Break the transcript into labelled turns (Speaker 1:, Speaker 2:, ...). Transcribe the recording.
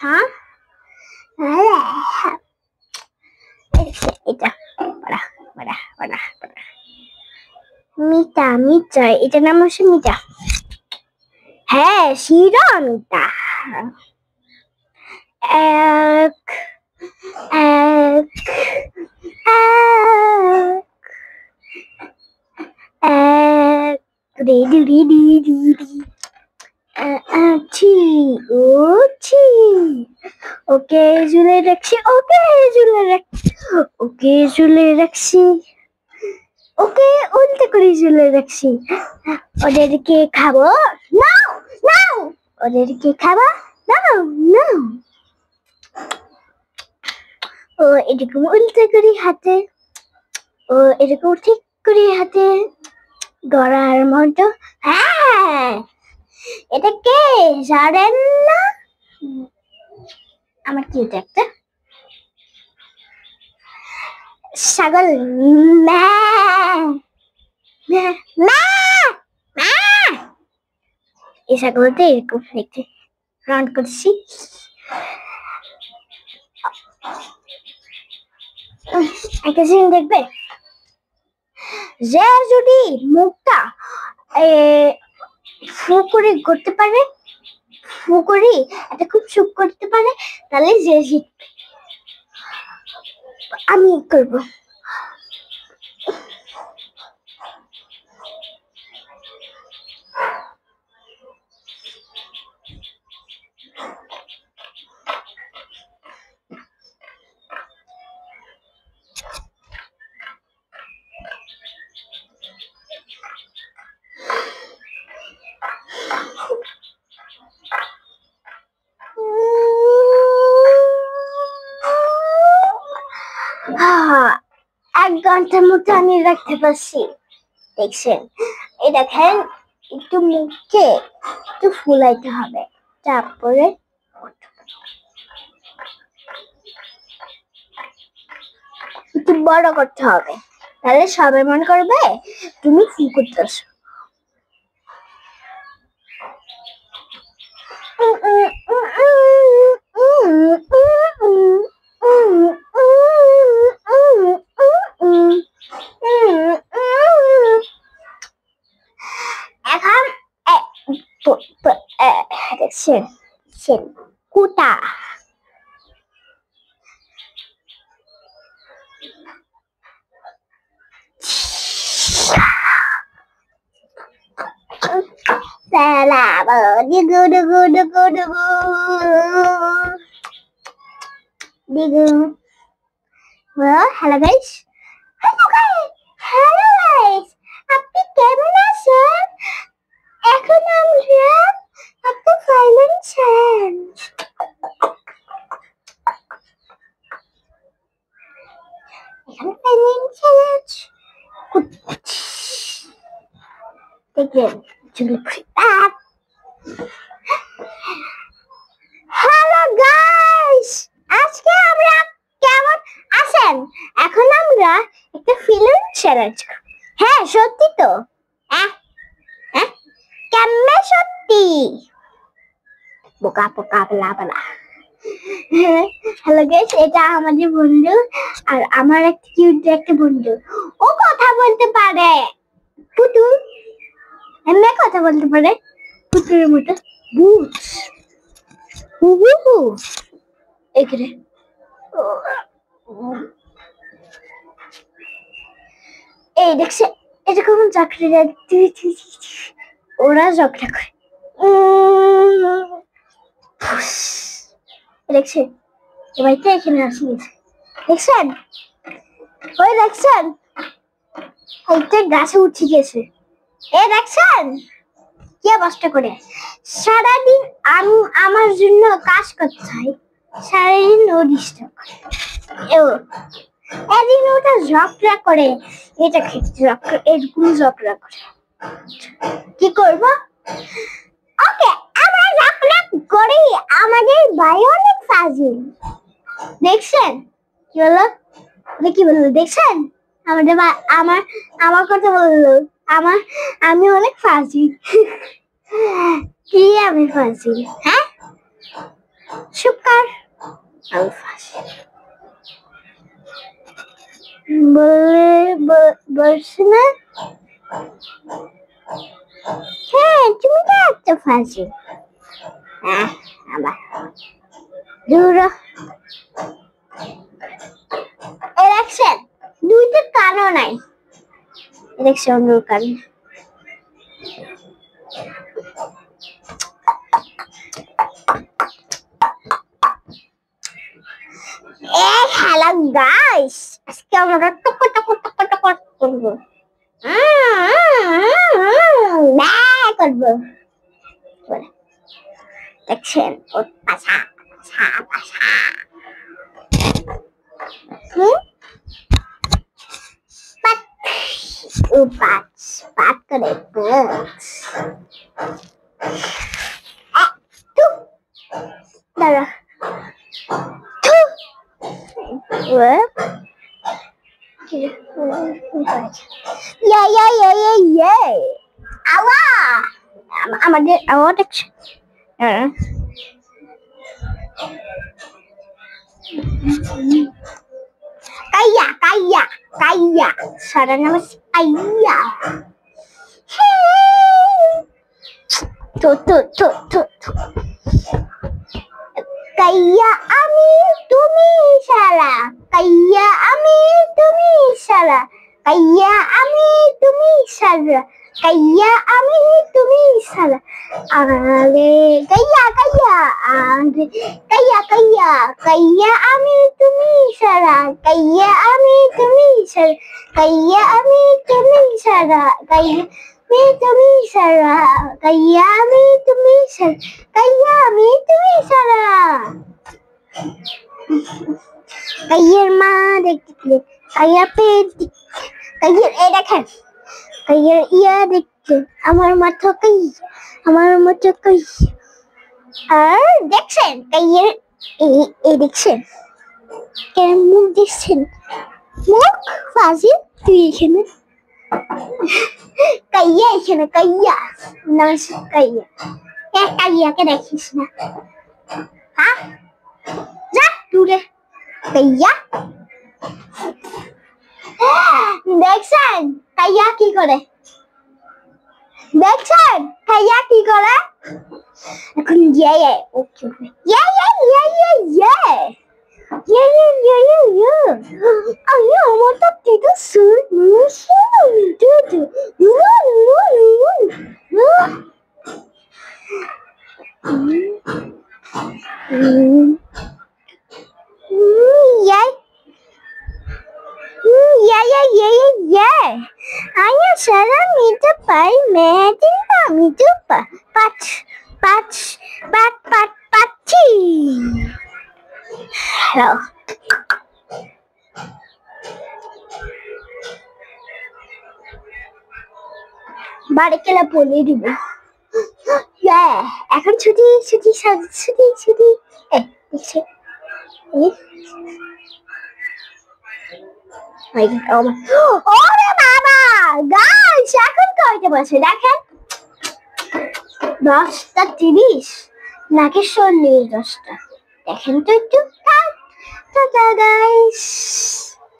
Speaker 1: হ্যাঁ এটা বড়া বড়া বড়া বড়া মিতা মিতা এটার নাম হচ্ছে মিতা। হ্যাঁ শিরা মিতা। এক এক এক রেডি রেডি রেডি ওকে ঝুলে রাখছি ওকে ঝুলে রাখছি ওকে ঝুলে রাখছি ওকে উল্টে করে ঝুলে রাখছি। ওদেরকে খাবো নাও নাও ওদেরকে খাবা নাও নাও। ও এরকম উল্টে করি হাতে ও এরকম ঠিক করি হাতে গড়ার মতো। হ্যাঁ এটা কে জানেন না? আমার কি এটা একটা ছাগল। এই ছাগলটা এরকম দেখতে রাউন্ড করছি। একটা জিনিস দেখবে যে যদি মুখটা ফু করে করতে পারে ফু করে এটা খুব চুপ করতে পারে তাহলে যে জিতবে। আমি করবো। এক ঘন্টার মতো আমি রাখতে পারছি। দেখছেন এই দেখেন একটু মুখকে একটু ফুলাইতে হবে তারপরে একটু বড় করতে হবে তাহলে সবাই মনে করবে তুমি ফু করতেছো। এখন কুটা hello guys আপনি কেমন আছেন? এখন আমরা একটা ফাইনাল চ্যালেঞ্জ দেখবেন হ্যালো গাইস আজকে আমরা কেমন আছেন? এখন আমরা একটা ফিল্ম চ্যালেঞ্জ। হ্যাঁ সত্যি তো কেমনে সত্যি বোকা পোকা বলা বলা। হ্যালো গাইস এটা আমাদের বন্ধু আর আমার একটা কিউট একটা বন্ধু। ও কথা বলতে পারে পুতুল এমনি কথা বলতে পারে পুতুলের মতো ভূত এখানে এই দেখছে এরকম চাকরি ওরা ঝগড়া করে দেখছে এবারটা এখানে আসেনি দেখছেন ওই দেখছেন একটা গাছে উঠে গেছে এ দেখছেন কি অবস্থা করে সারাদিন আমি আমার জন্য কাজ করতে হয় সারাদিন ও ডিস্টার্ব করে এদিন ওটা ঝগড়া করে এটা এরকম ঝগড়া করে কি করব ওকে আমরা ঝগড়া করি আমাদের ভাই অনেক ফাজিল দেখছেন কি বললো কি বললো দেখছেন আমাদের আমার কথা বললো আমি অনেক ফাজিল কি আমি ফাজিল হ্যাঁ সুকার আমি ফাঁসি বলছি না হ্যাঁ তুমি তো একটা ফাঁসি আবার দূর ইলেকশন দুইটা কারণ নাই ইলেকশন কারণ হ্যালো গাইস আজকে আমরা টক টক টক টক করবো করবো দেখছেন ওর পাশা পাশা পাশা পাত করে দাঁড়া আমাদের আওয়াজ দেখছে কাইয়া কাইয়া কাইয়া সারা নাম কাইয়া তো তো তো তো কাইয়া আমি তুমি সারা কাইয়া আমি তুমি সারা কাইয়া আমি তুমি সারা কাইয়া আমি তুমি সারা আরে কাইয়া কাইয়া আরে কাইয়া কাইয়া কাইয়া আমি তুমি সারা কাইয়া আমি তুমি সারা কাইয়া আমি তুমি সারা কাইয়া আমি তুমি সারা কাইয়া আমি তুমি সারা কাইয়া আমি তুমি সারা কাইয়ের মা দেখতে কাইয়ার পেট কাইয়ের এই দেখেন কাইয়ের ইয়া দেখতে আমার মাথা কাই আমার মাথা কাই আর দেখছেন কাইয়ের এই দেখছেন কেন মুখ দেখছেন মুখ ফাজি তুই এখানে কাইয়া এখানে কাইয়া না কাইয়া কাইয়াকে দেখিস না হ্যাঁ যা দূরে কাইয়া দেখছেন কাইয়া কি করে দেখছেন কাইয়া কি করে এখন ইয়ে ওকে ইয়ে ইয়ে ইয়ে ইয়ে ইয়ে ইয়ে ইয়ে ইয়ে ইয়ে ইয়ে আরে আমার তো এটা সুর মুশু দুদু Yay! Yeah, yeah, yeah, yeah, yeah. Anya Sarah meet the pie, Madin, me to patchy. Hello. বাড়িকেলা বলে দিব এখন ছুটি ছুটি ছুটি ছুটি দেখছে ওরে বাবা গাইস এখন কয়টা বাজে দেখেন 10:30 নাকি 40 10টা দেখেন তো একটু টাটা গাইস